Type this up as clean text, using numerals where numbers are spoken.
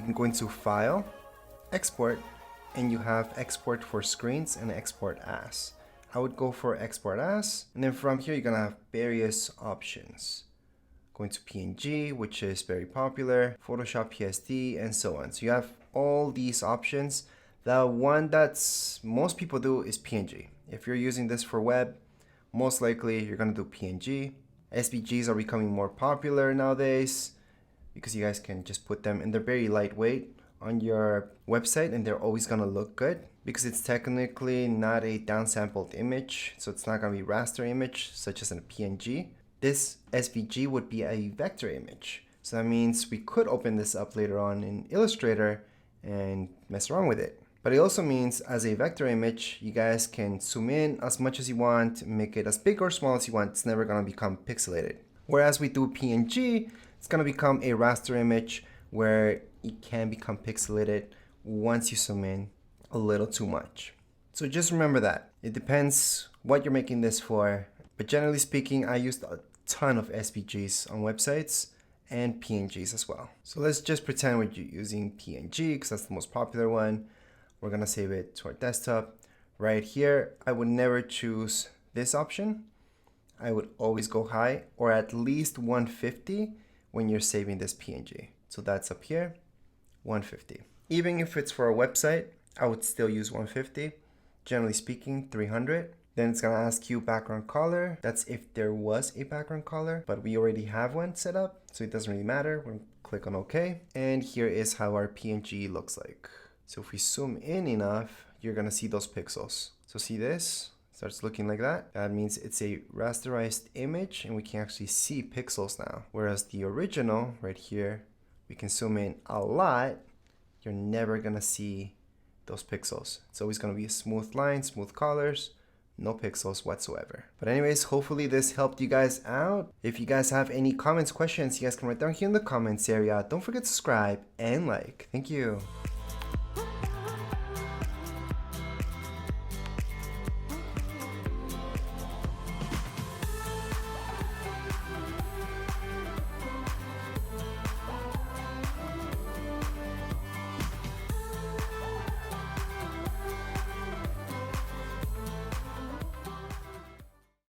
you can go into File, Export, and you have Export for Screens and Export As. I would go for Export As, and then from here you're gonna have various options. Going to PNG, which is very popular, Photoshop PSD, and so on. So you have all these options. The one that's most people do is PNG. If you're using this for web, most likely you're gonna do PNG. SVGs are becoming more popular nowadays because you guys can just put them, and they're very lightweight on your website, and they're always gonna look good because it's technically not a downsampled image, so it's not gonna be raster image such as in a PNG. This SVG would be a vector image. So that means we could open this up later on in Illustrator and mess around with it. But it also means as a vector image, you guys can zoom in as much as you want, make it as big or small as you want. It's never gonna become pixelated. Whereas we do PNG, it's gonna become a raster image where it can become pixelated once you zoom in a little too much. So just remember that. It depends what you're making this for. But generally speaking, I used a ton of SVGs on websites and PNGs as well. So let's just pretend we're using PNG because that's the most popular one. We're gonna save it to our desktop. Right here, I would never choose this option. I would always go high or at least 150 when you're saving this PNG. So that's up here, 150. Even if it's for a website, I would still use 150. Generally speaking, 300. Then it's gonna ask you background color. That's if there was a background color, but we already have one set up, so it doesn't really matter. We'll click on OK. And here is how our PNG looks like. So if we zoom in enough, you're gonna see those pixels. So see this? Starts looking like that. That means it's a rasterized image and we can actually see pixels now. Whereas the original right here, we can zoom in a lot. You're never gonna see those pixels. It's always gonna be a smooth line, smooth colors, no pixels whatsoever. But anyways, hopefully this helped you guys out. If you guys have any comments, questions, you guys can write down here in the comments area. Don't forget to subscribe and like. Thank you.